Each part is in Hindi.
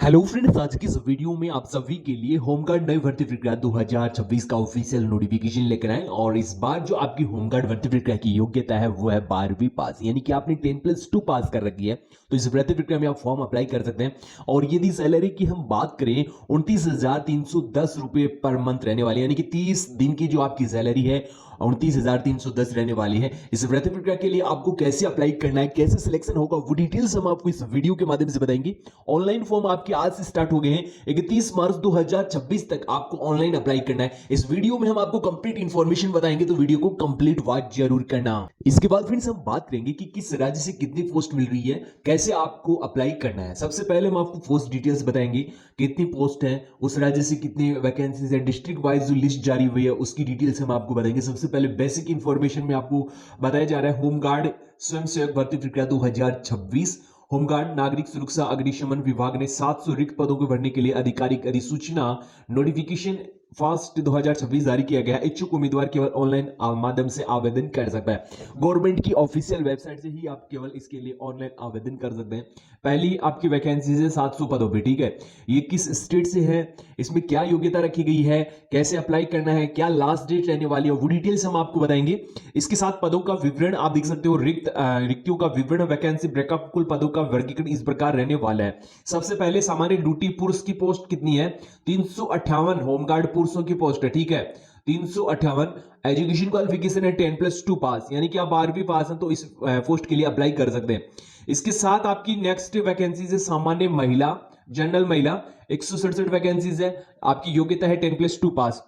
हेलो फ्रेंड्स, आज की इस वीडियो में आप सभी के लिए होमगार्ड नई भर्ती प्रक्रिया 2026 का ऑफिशियल नोटिफिकेशन लेकर आए। और इस बार जो आपकी होमगार्ड भर्ती प्रक्रिया की योग्यता है वो है 12वीं पास, यानी कि आपने 10+2 पास कर रखी है तो इस भर्ती प्रक्रिया में आप फॉर्म अप्लाई कर सकते हैं। और यदि सैलरी की हम बात करें 29,310 रुपए पर मंथ रहने वाली, यानी कि 30 दिन की जो आपकी सैलरी है 29,310 रहने वाली है। इस भर्ती प्रक्रिया के लिए आपको कैसे अप्लाई करना है, कैसे सिलेक्शन होगा, वो डिटेल्स हम आपको इस वीडियो के माध्यम से बताएंगे। ऑनलाइन फॉर्म आपके आज से स्टार्ट हो गए हैं। 31 मार्च 2026 तक आपको ऑनलाइन अप्लाई करना है। इस वीडियो में हम आपको कंप्लीट इंफॉर्मेशन बताएंगे, तो वीडियो को कंप्लीट वॉच जरूर करना। इसके बाद फ्रेंड्स हम बात करेंगे कि किस राज्य से कितनी पोस्ट मिल रही है, कैसे आपको अप्लाई करना है। सबसे पहले हम आपको पोस्ट डिटेल्स बताएंगे, कितनी पोस्ट है, उस राज्य से कितनी वैकेंसीज है, डिस्ट्रिक्ट वाइज जो लिस्ट जारी हुई है उसकी डिटेल्स हम आपको बताएंगे। सबसे पहले बेसिक इंफॉर्मेशन में आपको बताया जा रहा है होमगार्ड स्वयं सेवक भर्ती प्रक्रिया 2026। होमगार्ड नागरिक सुरक्षा अग्निशमन विभाग ने 700 रिक्त पदों को भरने के लिए आधिकारिक अधिसूचना नोटिफिकेशन फर्स्ट 2026 जारी किया गया। इच्छुक उम्मीदवार केवल ऑनलाइन माध्यम से आवेदन कर सकता है। गवर्नमेंट की ऑफिशियल वेबसाइट से ही आप केवल इसके लिए ऑनलाइन आवेदन कर सकते हैं। पहली आपकी वैकेंसी है 700 पदों पे, ठीक है। ये किस स्टेट से है, इसमें क्या योग्यता रखी गई है, कैसे अप्लाई करना है, क्या लास्ट डेट रहने वाली है, वो डिटेल्स हम आपको बताएंगे। इसके साथ पदों का विवरण आप देख सकते हो, रिक्तियों का विवरण, वैकेंसी ब्रेकअप, कुल पदों का वर्गीकरण इस प्रकार रहने वाला है। सबसे पहले सामान्य ड्यूटी पुरुष की पोस्ट कितनी है, 358 होमगार्ड पुरुषों की पोस्ट है, ठीक है, 358। एजुकेशन क्वालिफिकेशन है 10+2 पास, यानी कि आप 12वीं पास हैं तो इस पोस्ट के लिए अप्लाई कर सकते हैं। इसके साथ आपकी नेक्स्ट वैकेंसीज है सामान्य महिला, जनरल महिला, 167 वैकेंसीज है। आपकी योग्यता है 10+2 पास।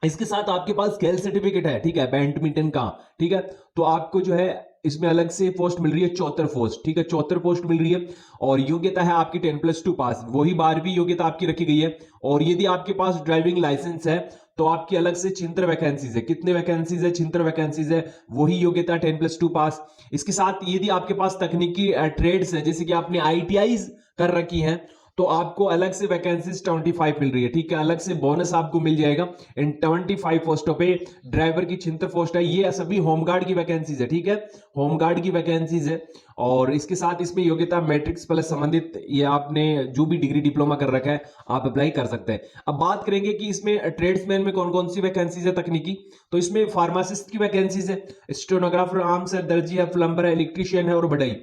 इसके साथ आपके पास खेल सर्टिफिकेट है, ठीक है, बैडमिंटन का, ठीक है। तो आपको जो है इसमें अलग से पोस्ट मिल रही है 74 पोस्ट, ठीक है, 74 पोस्ट मिल रही है। और योग्यता है आपकी 10+2 पास, वही 12वीं योग्यता आपकी रखी गई है। और यदि आपके पास ड्राइविंग लाइसेंस है तो आपकी अलग से छिहत्तर वैकेंसीज है। कितने वैकेंसीज है, छिहत्तर वैकेंसीज है, वही योग्यता 10+2 पास। इसके साथ यदि आपके पास तकनीकी ट्रेड्स है, जैसे कि आपने ITI कर रखी है, तो आपको अलग से वैकेंसीज 25 मिल रही है, ठीक है, अलग से बोनस आपको मिल जाएगा इन 25 पोस्टों पे। ड्राइवर की 76 पोस्ट है, ये सभी होमगार्ड की वैकेंसीज है, ठीक है, होमगार्ड की वैकेंसीज है। और इसके साथ इसमें योग्यता मैट्रिक्स प्लस संबंधित, ये आपने जो भी डिग्री डिप्लोमा कर रखा है आप अप्लाई कर सकते हैं। अब बात करेंगे कि इसमें ट्रेड्समैन में कौन कौन सी वैकेंसीज है तकनीकी, तो इसमें फार्मासिस्ट की वैकेंसीज है, स्टेनोग्राफर, आर्म्स है, दर्जी है, प्लम्बर है, इलेक्ट्रीशियन है और बढ़ई।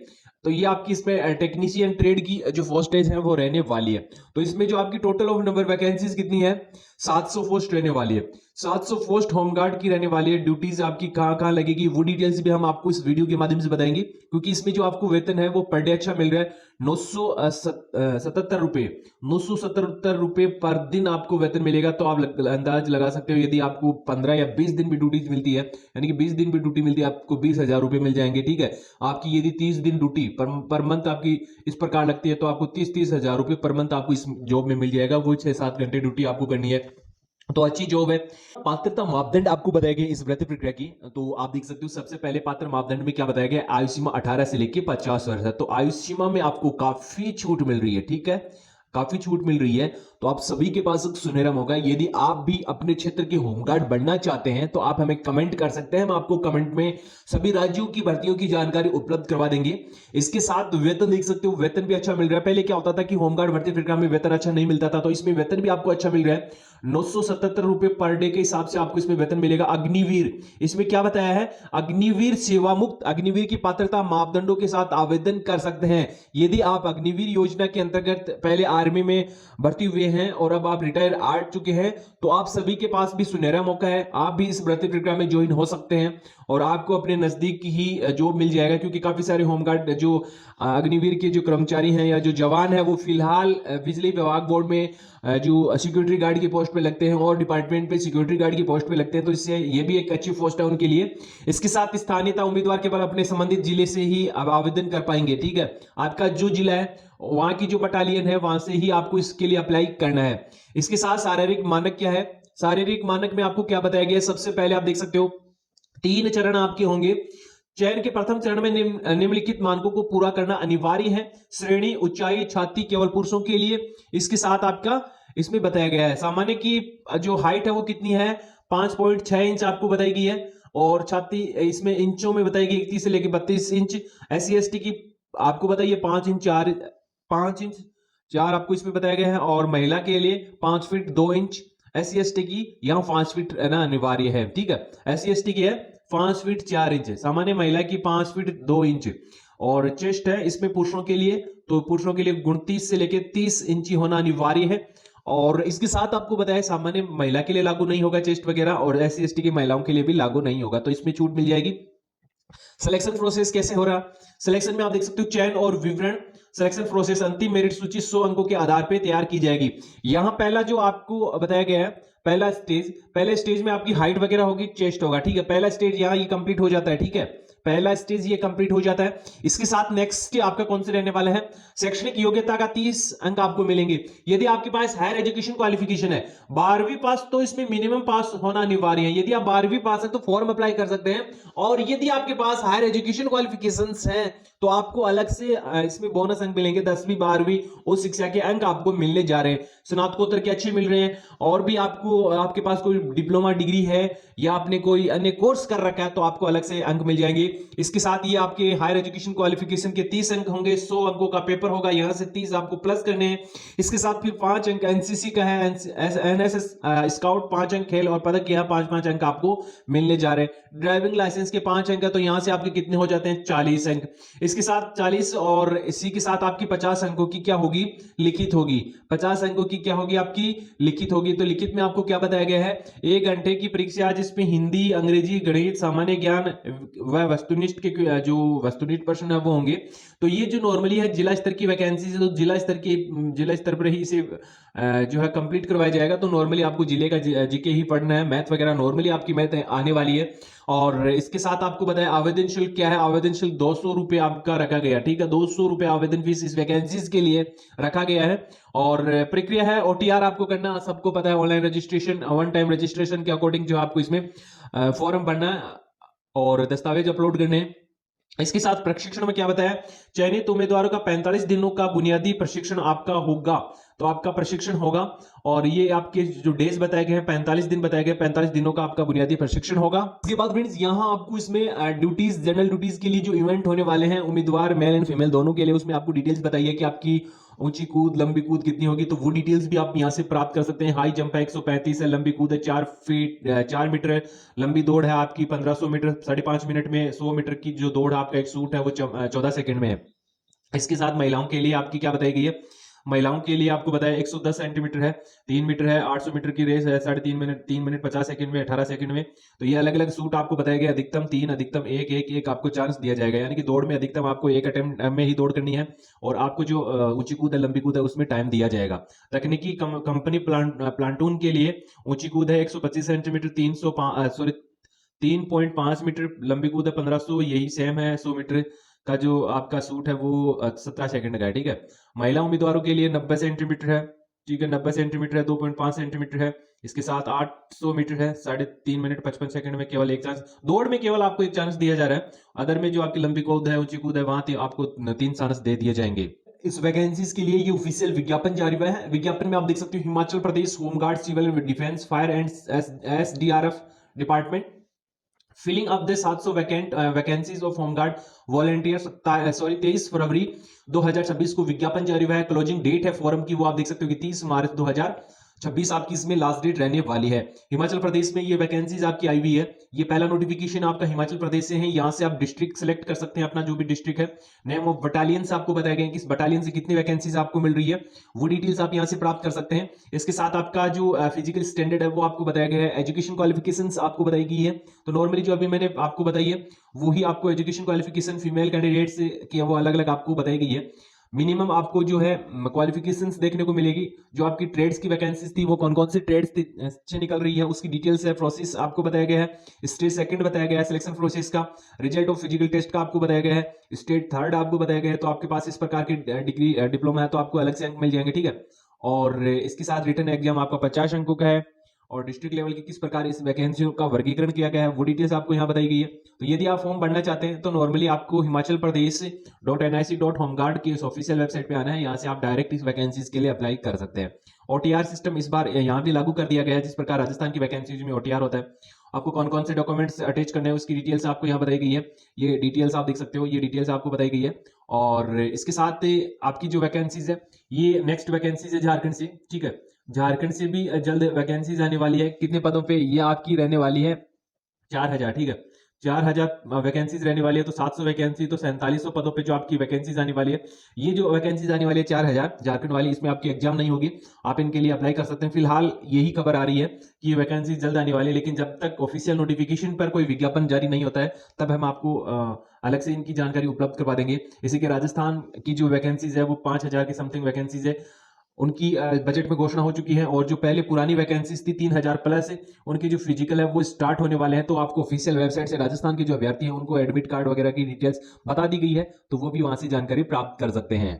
तो ये आपकी इसमें टेक्नीशियन ट्रेड की जो पोस्टेज है वो रहने वाली है। तो इसमें जो आपकी टोटल ऑफ नंबर वैकेंसीज कितनी है, 700 पोस्ट रहने वाली है। 700 पोस्ट होमगार्ड की रहने वाली है। ड्यूटीज आपकी कहां कहां लगेगी वो डिटेल्स भी हम आपको इस वीडियो के माध्यम से बताएंगे, क्योंकि इसमें जो आपको वेतन है वो पर डे अच्छा मिल रहा है, 977 रुपए, 977 रुपए पर दिन आपको वेतन मिलेगा। तो आप अंदाज लगा सकते हो, यदि आपको 15 या 20 दिन भी ड्यूटीज मिलती है, यानी कि 20 दिन भी ड्यूटी मिलती है, आपको 20,000 रुपए मिल जाएंगे, ठीक है। आपकी यदि 30 दिन ड्यूटी पर मंथ आपकी इस प्रकार लगती है तो आपको 30,000 रुपए पर मंथ आपको इस जॉब में मिल जाएगा। वो 6-7 घंटे ड्यूटी आपको करनी है, तो अच्छी जॉब है। पात्रता मापदंड आपको बताया गया इस भर्ती प्रक्रिया की, तो आप देख सकते हो सबसे पहले पात्र मापदंड में क्या बताया गया, आयु सीमा 18 से लेकर 50 वर्ष है। तो आयु सीमा में आपको काफी छूट मिल रही है, ठीक है, काफी छूट मिल रही है। तो आप सभी के पास एक सुनहरा मौका है। यदि आप भी अपने क्षेत्र के होमगार्ड बनना चाहते हैं तो आप हमें कमेंट कर सकते हैं, हम आपको कमेंट में सभी राज्यों की भर्तियों की जानकारी उपलब्ध करवा देंगे। इसके साथ वेतन देख सकते हो, वेतन भी अच्छा मिल रहा है। पहले क्या होता था कि होमगार्ड भर्ती प्रक्रिया में वेतन अच्छा नहीं मिलता था, तो इसमें वेतन भी आपको अच्छा मिल रहा है, 977 रुपए पर डे के हिसाब से आपको इसमें वेतन मिलेगा। अग्निवीर, इसमें क्या बताया है, अग्निवीर सेवा मुक्त अग्निवीर की पात्रता मापदंडों के साथ आवेदन कर सकते हैं। यदि आप अग्निवीर योजना के अंतर्गत पहले आर्मी में भर्ती हुए हैं और अब आप रिटायर आ चुके हैं, तो आप सभी के पास भी सुनहरा मौका है, आप भी इस भर्ती प्रक्रिया में ज्वाइन हो सकते हैं और आपको अपने नजदीक ही जॉब मिल जाएगा। क्योंकि काफी सारे होमगार्ड जो अग्निवीर के जो कर्मचारी हैं या जो जवान है वो फिलहाल बिजली विभाग बोर्ड में जो सिक्योरिटी गार्ड की पोस्ट पे लगते हैं और डिपार्टमेंट पे सिक्योरिटी गार्ड की पोस्ट पे लगते हैं, तो इससे ये भी एक अच्छी पोस्ट है उनके लिए। इसके साथ स्थानीयता उम्मीदवार केवल अपने संबंधित जिले से ही अब आवेदन कर पाएंगे, ठीक है, आपका जो जिला है वहां की जो बटालियन है वहां से ही आपको इसके लिए अप्लाई करना है। इसके साथ शारीरिक मानक क्या है, शारीरिक मानक में आपको क्या बताया गया है, सबसे पहले आप देख सकते हो 3 चरण आपके होंगे। चयन के प्रथम चरण में निम्नलिखित मानकों को पूरा करना अनिवार्य है। श्रेणी, ऊंचाई, छाती केवल पुरुषों के लिए। इसके साथ आपका इसमें बताया गया है सामान्य की जो हाइट है वो कितनी है, 5.6 इंच आपको बताई गई है। और छाती इसमें इंचों में बताई गई 31 से लेकर 32 इंच। SC ST की आपको बताइए 5 इंच 4, 5 इंच 4 आपको इसमें बताया गया है। और महिला के लिए 5 फीट 2 इंच, SC/ST की यहाँ 5 फीट ना अनिवार्य है, ठीक है। SC/ST की है 5 फीट 4 इंच, सामान्य महिला की 5 फीट 2 इंच। और चेस्ट है इसमें पुरुषों के लिए, तो पुरुषों के लिए 29 से लेकर 30 इंची होना अनिवार्य है। और इसके साथ आपको बताया सामान्य महिला के लिए लागू नहीं होगा चेस्ट वगैरह, और SC/ST की महिलाओं के लिए भी लागू नहीं होगा, तो इसमें छूट मिल जाएगी। सिलेक्शन प्रोसेस कैसे हो रहा, सिलेक्शन में आप देख सकते हो चयन और विवरण। सिलेक्शन प्रोसेस अंतिम मेरिट सूची 100 अंकों के आधार पर तैयार की जाएगी। यहां पहला जो आपको बताया गया है, पहले स्टेज में आपकी हाइट वगैरह होगी, चेस्ट होगा, ठीक है। पहला स्टेज यहां ये कंप्लीट हो जाता है, ठीक है, पहला स्टेज ये कंप्लीट हो जाता है। इसके साथ नेक्स्ट आपका कौन से रहने वाला है, शैक्षणिक योग्यता का 30 अंक आपको मिलेंगे। यदि आपके पास हायर एजुकेशन क्वालिफिकेशन है 12वीं पास, तो इसमें मिनिमम पास होना अनिवार्य है। यदि आप 12वीं पास है तो फॉर्म अप्लाई कर सकते हैं। और यदि आपके पास हायर एजुकेशन क्वालिफिकेशंस हैं तो आपको अलग से इसमें बोनस अंक मिलेंगे, 10वीं 12वीं उस शिक्षा के अंक आपको मिलने जा रहे हैं। स्नातकोत्तर के अच्छे मिल रहे हैं। और भी आपको, आपके पास कोई डिप्लोमा डिग्री है या आपने कोई अन्य कोर्स कर रखा है तो आपको अलग से अंक मिल जाएंगे। इसके साथ ये आपके हायर एजुकेशन क्वालिफिकेशन के 30 अंक होंगे, 100 अंकों का पेपर होगा, यहां से 30 आपको प्लस करने हैं। इसके साथ फिर 5 अंक एनसीसी का है, एनएसएस स्काउट 5 अंक, खेल और पदक के 5-5 अंक आपको मिलने जा रहे हैं। ड्राइविंग लाइसेंस के 5 अंक है, तो यहां से आपके कितने हो जाते हैं, 40 अंक। इसके साथ 40 और इसी के साथ आपकी 50 अंकों की क्या होगी, लिखित होगी। 50 अंकों की क्या होगी, आपकी लिखित होगी। तो लिखित में आपको क्या बताया गया है, 1 घंटे की परीक्षा, जिसमें हिंदी, अंग्रेजी, गणित, सामान्य ज्ञान व वस्तुनिष्ठ के जो वस्तुनिष्ठ प्रश्न है वो होंगे। तो ये जो नॉर्मली है जिला स्तर की वैकेंसी है, तो जिला स्तर पर ही इसे जो है कंप्लीट करवाया जाएगा। तो नॉर्मली आपको जिले का जीके ही पढ़ना है, मैथ वगैरह नॉर्मली आपकी मैथ आने वाली है। और इसके साथ आपको बताया आवेदन शुल्क क्या है, आवेदन शुल्क 200 रुपए आपका रखा गया, ठीक है, 200 रुपए आवेदन फीस इस वैकेंसीज के लिए रखा गया है। और प्रक्रिया है OTR आपको करना, सबको पता है, online registration, one time registration के अकॉर्डिंग जो आपको इसमें फॉर्म भरना है और दस्तावेज अपलोड करने हैं। इसके साथ प्रशिक्षण में क्या बताया, चयनित उम्मीदवारों का 45 दिनों का बुनियादी प्रशिक्षण आपका होगा, तो आपका प्रशिक्षण होगा। और ये आपके जो डेज बताए गए हैं 45 दिन बताए गए, 45 दिनों का आपका बुनियादी प्रशिक्षण होगा। इसके बाद फ्रेंड्स यहाँ आपको इसमें ड्यूटीज, जनरल ड्यूटीज के लिए जो इवेंट होने वाले हैं, उम्मीदवार मेल एंड फीमेल दोनों के लिए, उसमें आपको डिटेल्स बताइए कि आपकी ऊंची कूद, लंबी कूद कितनी होगी, तो वो डिटेल्स भी आप यहाँ से प्राप्त कर सकते हैं। हाई जंप है 135 है, लंबी कूद है 4 मीटर है, लंबी दौड़ है आपकी 1500 मीटर 5.5 मिनट में, 100 मीटर की जो दौड़ आपका एक सूट है वो 14 सेकंड में है। इसके साथ महिलाओं के लिए आपकी क्या बताई गई है, महिलाओं के लिए आपको बताया 110 सेंटीमीटर है, 3 मीटर है, 800 मीटर की रेस है, 3.5 मिनट, 3 मिनट 50 सेकंड में, 18 सेकंड में। तो ये अलग अलग सूट आपको बताया गया, अधिकतम 3, अधिकतम 1 आपको चांस दिया जाएगा, यानी कि दौड़ में अधिकतम आपको 1 अटेम्प्ट में ही दौड़ करनी है। और आपको जो ऊंची कूद है, लंबी कूद है, उसमें टाइम दिया जाएगा। तकनीकी कंपनी प्लाटून के लिए ऊंची कूद है 125 सेंटीमीटर, 3.5 मीटर, लंबी कूद है 1500, यही सेम है। 100 मीटर का जो आपका सूट है वो 17 सेकंड का है, ठीक है। महिला उम्मीदवारों के लिए 90 सेंटीमीटर है, ठीक है, 90 सेंटीमीटर है, 2.5 सेंटीमीटर है। इसके साथ 800 मीटर है, 3.5 मिनट 55 सेकंड में, केवल 1 चांस, दौड़ में केवल आपको 1 चांस दिया जा रहा है। अदर में जो आपकी लंबी कूद है, ऊंची कूद है, वहां आपको 3 चांस दे दिए जाएंगे। इस वैकेंसीज के लिए ये ऑफिशियल विज्ञापन जारी हुआ है। विज्ञापन में आप देख सकते हो Himachal Pradesh home guard, civil defence, fire and SDRF department, filling up the 700 vacancies of home guard volunteers, 23 फरवरी 2026 को विज्ञापन जारी हुआ है। क्लोजिंग डेट है फॉर्म की वो आप देख सकते हो कि 30 मार्च 2026 आपकी इसमें लास्ट डेट रहने वाली है। हिमाचल प्रदेश में ये वैकेंसीज आपकी आई हुई है। ये पहला नोटिफिकेशन आपका हिमाचल प्रदेश से है। यहां से आप डिस्ट्रिक्ट सेलेक्ट कर सकते हैं अपना, जो भी डिस्ट्रिक्ट है। नेम ऑफ बटालियन से आपको बताया गया है कि इस बटालियन से कितनी वैकेंसीज आपको मिल रही है, वो डिटेल्स आप यहां से प्राप्त कर सकते हैं। इसके साथ आपका जो फिजिकल स्टैंडर्ड है वो आपको बताया गया है। एजुकेशन क्वालिफिकेशंस आपको बताई गई है। तो नॉर्मली जो अभी मैंने आपको बताई है वही आपको एजुकेशन क्वालिफिकेशन फीमेल कैंडिडेट्स की वो अलग अलग आपको बताई गई है। मिनिमम आपको जो है क्वालिफिकेशंस देखने को मिलेगी। जो आपकी ट्रेड्स की वैकेंसीज थी वो कौन कौन सी ट्रेड्स से निकल रही है उसकी डिटेल्स है। प्रोसेस आपको बताया गया है। स्टेज सेकंड बताया गया है सिलेक्शन प्रोसेस का। रिजल्ट ऑफ फिजिकल टेस्ट का आपको बताया गया है। स्टेज थर्ड आपको बताया गया है। तो आपके पास इस प्रकार की डिग्री डिप्लोमा है तो आपको अलग से अंक मिल जाएंगे, ठीक है। और इसके साथ रिटन एग्जाम आपका 50 अंकों का है। और डिस्ट्रिक्ट लेवल की किस प्रकार इस वैकेंसियों का वर्गीकरण किया गया है वो डिटेल्स आपको यहाँ बताई गई है। तो यदि आप फॉर्म भरना चाहते हैं तो नॉर्मली आपको हिमाचल प्रदेश .nic.homeguard की इस ऑफिशियल वेबसाइट पे आना है। यहाँ से आप डायरेक्ट इस वैकेंसीज के लिए अप्लाई कर सकते हैं। OTR सिस्टम इस बार यहाँ भी लागू कर दिया गया है, जिस प्रकार राजस्थान की वैकेंसीज में OTR होता है। आपको कौन कौन से डॉक्यूमेंट्स अटैच करने हैं उसकी डिटेल्स आपको यहाँ बताई गई है। ये डिटेल्स आप देख सकते हो, ये डिटेल्स आपको बताई गई है। और इसके साथ आपकी जो वैकेंसीज है, ये नेक्स्ट वैकेंसीज है झारखंड से, ठीक है। झारखंड से भी जल्द वैकेंसीज आने वाली है। कितने पदों पे? ये आपकी रहने वाली है 4000, ठीक है। 4000 वैकेंसीज रहने वाली है, तो 700 वैकेंसी, तो 4700 पदों पे जो आपकी वैकेंसीज आने वाली है। ये जो वैकेंसीज आने वाली है 4000 झारखंड वाली, इसमें आपकी एग्जाम नहीं होगी, आप इनके लिए अप्लाई कर सकते हैं। फिलहाल यही खबर आ रही है कि ये वैकेंसी जल्द आने वाली है, लेकिन जब तक ऑफिशियल नोटिफिकेशन पर कोई विज्ञापन जारी नहीं होता है, तब हम आपको अलग से इनकी जानकारी उपलब्ध करवा देंगे। इसी के राजस्थान की जो वैकेंसीज है वो 5000 की समथिंग वैकेंसीज है, उनकी बजट में घोषणा हो चुकी है। और जो पहले पुरानी वैकेंसीज थी 3000 प्लस है, उनके जो फिजिकल है वो स्टार्ट होने वाले हैं। तो आपको ऑफिशियल वेबसाइट से राजस्थान के जो अभ्यर्थी हैं उनको एडमिट कार्ड वगैरह की डिटेल्स बता दी गई है, तो वो भी वहां से जानकारी प्राप्त कर सकते हैं।